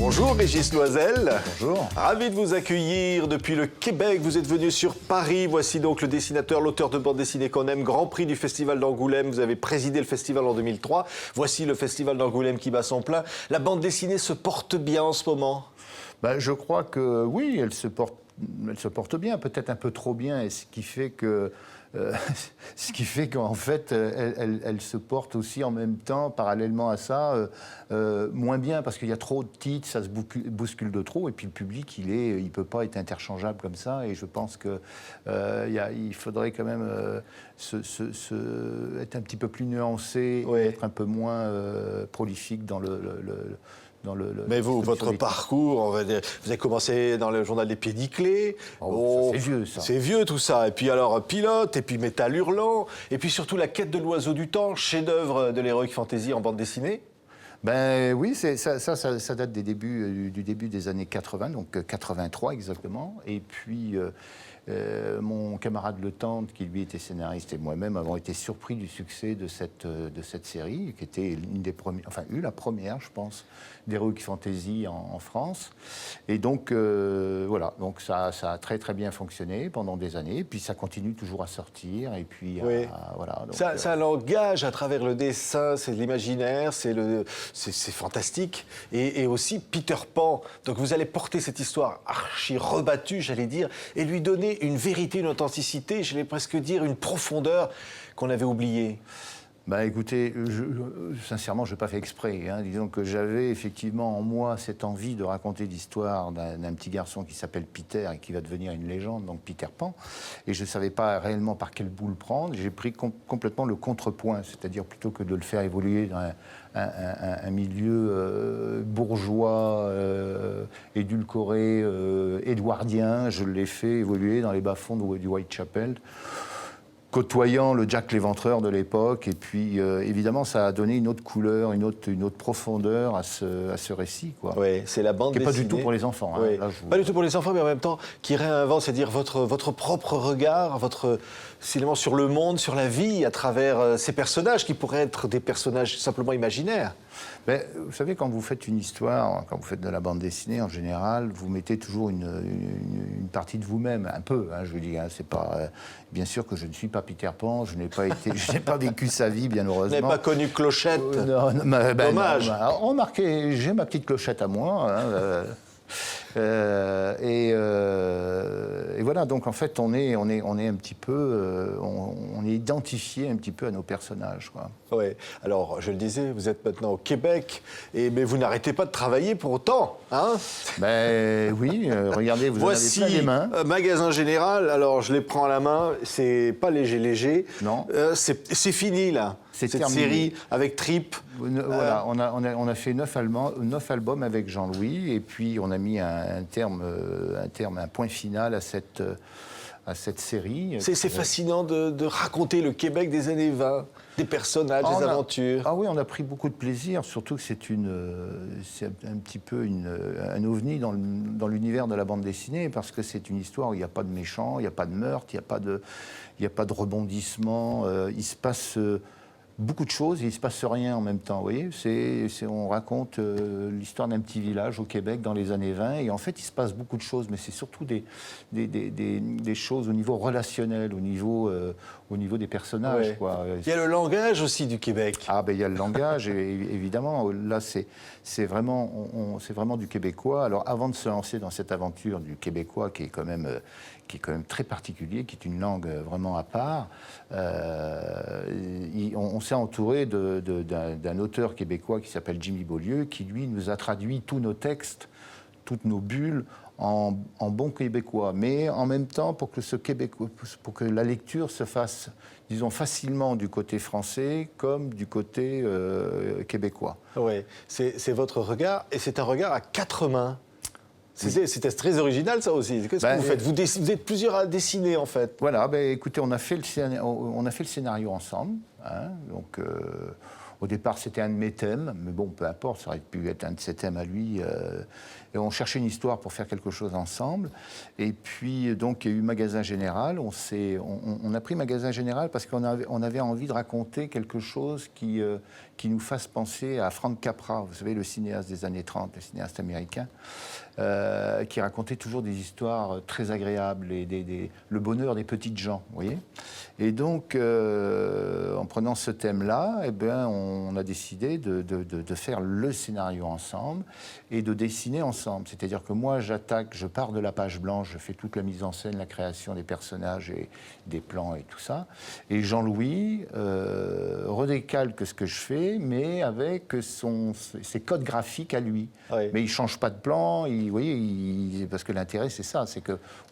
Bonjour Régis Loisel. Bonjour. Ravi de vous accueillir depuis le Québec. Vous êtes venu sur Paris. Voici donc le dessinateur, l'auteur de bande dessinée qu'on aime, Grand Prix du Festival d'Angoulême. Vous avez présidé le festival en 2003. Voici le Festival d'Angoulême qui bat son plein. La bande dessinée se porte bien en ce moment? Je crois que oui, elle se porte bien, peut-être un peu trop bien, et ce qui fait qu'en fait, elle se porte aussi en même temps, parallèlement à ça, moins bien, parce qu'il y a trop de titres, ça se bouscule de trop, et puis le public, il peut pas être interchangeable comme ça, et je pense que il faudrait quand même être un petit peu plus nuancé, Oui. être un peu moins prolifique dans Mais vous, votre parcours, on va dire, vous avez commencé dans le journal des Pédiclés. Oh, c'est vieux, ça. C'est vieux, tout ça. Et puis alors, Pilote, et puis Métal Hurlant, et puis surtout La Quête de l'Oiseau du Temps, chef-d'œuvre de l'Heroic Fantasy en bande dessinée. Ben oui, ça date du début des années 80, donc 83 exactement. Et puis mon camarade Le Tendre, qui lui était scénariste, et moi-même avons été surpris du succès de cette série, qui était une des premières, enfin la première, je pense, d'Heroic Fantasy en France. Et donc voilà, donc ça a très très bien fonctionné pendant des années. Et puis ça continue toujours à sortir. Et puis Oui. voilà. Donc, Ça l'engage à travers le dessin, c'est de l'imaginaire, c'est fantastique. Et aussi Peter Pan. Donc vous allez porter cette histoire archi rebattue, j'allais dire, et lui donner une vérité, une authenticité, j'allais presque dire une profondeur qu'on avait oubliée. Écoutez, sincèrement, je n'ai pas fait exprès. Disons que j'avais effectivement en moi cette envie de raconter l'histoire d'un petit garçon qui s'appelle Peter et qui va devenir une légende, donc Peter Pan. Et je ne savais pas réellement par quel bout le prendre. J'ai pris complètement le contrepoint, c'est-à-dire plutôt que de le faire évoluer dans un milieu bourgeois, édulcoré, édouardien, je l'ai fait évoluer dans les bas-fonds du Whitechapel, côtoyant le Jack l'Éventreur de l'époque. Et puis, évidemment, ça a donné une autre couleur, une autre profondeur à ce récit, quoi. Oui, c'est la bande dessinée. Qui n'est pas du tout pour les enfants. Oui. Là, Pas du tout pour les enfants, mais en même temps, qui réinvente, c'est-à-dire votre propre regard, votre finalement sur le monde, sur la vie, à travers ces personnages qui pourraient être des personnages simplement imaginaires. Vous savez, quand vous faites une histoire, quand vous faites de la bande dessinée, en général, vous mettez toujours une partie de vous-même, un peu, je veux dire. C'est pas, bien sûr que je ne suis pas Peter Pan, je n'ai pas vécu sa vie, bien heureusement. Vous n'avez pas connu Clochette. Dommage. Remarquez, j'ai ma petite Clochette à moi. Et voilà, donc en fait, on est un petit peu, on est identifié un petit peu à nos personnages, quoi. Oui. Alors, je le disais, vous êtes maintenant au Québec, mais vous n'arrêtez pas de travailler pour autant, hein? Oui, regardez, vous Voici en avez plein les mains. Magasin Général. Alors, je les prends à la main. C'est pas léger. Non. C'est fini là. C'est cette terminé. Série avec Trip. Voilà, on a fait 9 albums avec Jean-Louis, et puis on a mis un point final à cette série. C'est fascinant de raconter le Québec des années 20, des personnages, des aventures. Ah oui, on a pris beaucoup de plaisir, surtout que c'est un petit peu un ovni dans l'univers de la bande dessinée, parce que c'est une histoire où il n'y a pas de méchants, il n'y a pas de meurtre, il n'y a pas de rebondissement, il se passe beaucoup de choses et il ne se passe rien en même temps. Vous voyez, on raconte l'histoire d'un petit village au Québec dans les années 20, et en fait, il se passe beaucoup de choses, mais c'est surtout des choses au niveau relationnel, au niveau des personnages. Ouais. Quoi. Il y a le langage aussi du Québec. Il y a le langage, évidemment. Là, c'est vraiment du québécois. Alors, avant de se lancer dans cette aventure du québécois, qui est quand même très particulier, qui est une langue vraiment à part, on s'est entouré d'un auteur québécois qui s'appelle Jimmy Beaulieu, qui, lui, nous a traduit tous nos textes, toutes nos bulles, en bon québécois. Mais en même temps, pour que la lecture se fasse, disons, facilement du côté français comme du côté québécois. Oui, c'est votre regard, et c'est un regard à 4 mains. C'était très original, ça aussi. Qu'est-ce que vous faites vous êtes plusieurs à dessiner, en fait. Voilà, écoutez, on a fait le scénario ensemble. Donc, Au départ, c'était un de mes thèmes, mais bon, peu importe, ça aurait pu être un de ses thèmes à lui. Et on cherchait une histoire pour faire quelque chose ensemble. Et puis, donc, il y a eu Magasin Général. On a pris Magasin Général parce qu'on avait envie de raconter quelque chose qui nous fasse penser à Frank Capra, vous savez, le cinéaste des années 30, le cinéaste américain, qui racontait toujours des histoires très agréables et le bonheur des petites gens, vous voyez. Et donc, en prenant ce thème-là, eh ben, on a décidé de faire le scénario ensemble et de dessiner ensemble. C'est-à-dire que moi, je pars de la page blanche, je fais toute la mise en scène, la création des personnages et des plans et tout ça. Et Jean-Louis redécalque ce que je fais, mais avec ses codes graphiques à lui. Oui. Mais il ne change pas de plan, vous voyez, parce que l'intérêt, c'est ça, c'est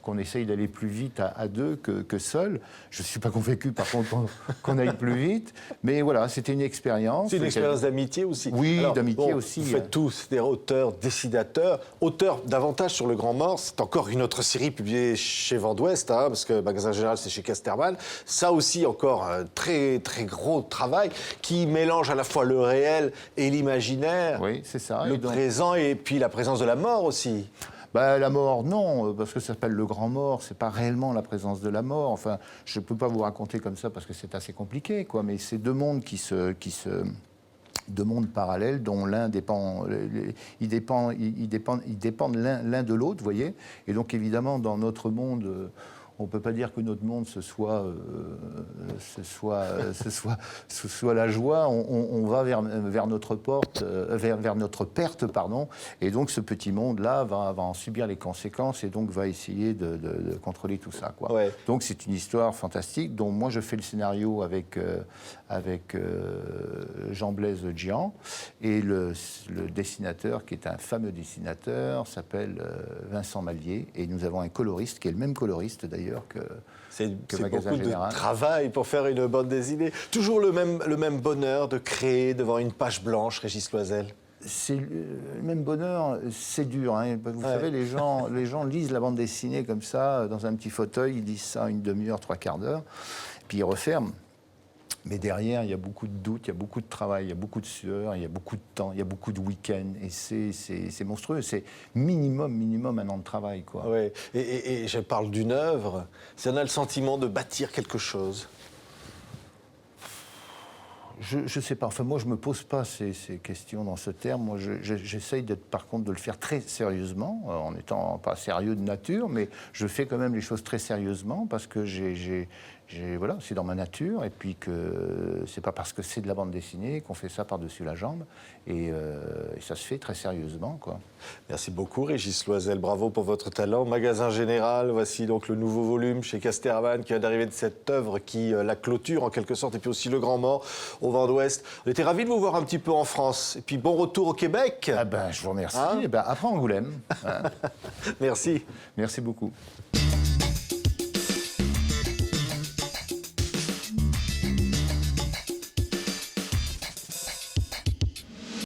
qu'on essaye d'aller plus vite à deux que seul. Je ne suis pas convaincu, par contre, qu'on aille plus vite. Mais voilà, c'était une expérience. C'est une expérience d'amitié aussi. Oui, d'amitié aussi. Vous faites tout, c'est-à-dire auteur, dessinateur. Auteur davantage sur Le Grand Mort, c'est encore une autre série publiée chez Vent d'Ouest, parce que Magasin Général, c'est chez Casterman. Ça aussi, encore un très, très gros travail qui mélange à la fois le réel et l'imaginaire. Oui, c'est ça. Le présent et puis la présence de la mort aussi. Bah, la mort, non, parce que ça s'appelle Le Grand Mort, c'est pas réellement la présence de la mort. Enfin, je ne peux pas vous raconter comme ça parce que c'est assez compliqué, quoi. Mais c'est deux mondes deux mondes parallèles dont l'un dépend, ils dépendent l'un de l'autre, vous voyez. Et donc évidemment, dans notre monde, on ne peut pas dire que notre monde ce soit la joie. On va vers notre perte, pardon. Et donc ce petit monde-là va en subir les conséquences et donc va essayer de contrôler tout ça, quoi. Ouais. Donc c'est une histoire fantastique dont moi je fais le scénario avec Jean-Blaise Gian et le dessinateur qui est un fameux dessinateur s'appelle Vincent Mallier et nous avons un coloriste qui est le même coloriste d'ailleurs que c'est Magasin beaucoup Général. de travail pour faire une bande dessinée. Toujours le même bonheur de créer devant une page blanche, Régis Loisel. C'est le même bonheur, c'est dur. Hein. Vous savez, les gens lisent la bande dessinée comme ça, dans un petit fauteuil, ils lisent ça une demi-heure, trois quarts d'heure, puis ils referment. Mais derrière, il y a beaucoup de doutes, il y a beaucoup de travail, il y a beaucoup de sueur, il y a beaucoup de temps, il y a beaucoup de week-ends. Et c'est monstrueux. C'est minimum un an de travail, quoi. Ouais. Et je parle d'une œuvre. Si on a le sentiment de bâtir quelque chose. Je ne sais pas. Enfin, moi, je ne me pose pas ces questions dans ce terme. Moi, j'essaye, par contre, de le faire très sérieusement, en n'étant pas sérieux de nature, mais je fais quand même les choses très sérieusement parce que voilà, c'est dans ma nature, et puis que c'est pas parce que c'est de la bande dessinée qu'on fait ça par-dessus la jambe, et ça se fait très sérieusement, quoi. Merci beaucoup, Régis Loisel. Bravo pour votre talent. Magasin Général, voici donc le nouveau volume chez Casterman qui vient d'arriver de cette œuvre qui la clôture en quelque sorte, et puis aussi Le Grand Mort au Vent d'Ouest. On était ravis de vous voir un petit peu en France, et puis bon retour au Québec. Ah ben, je vous remercie. Après Angoulême. Hein. Merci. Merci beaucoup.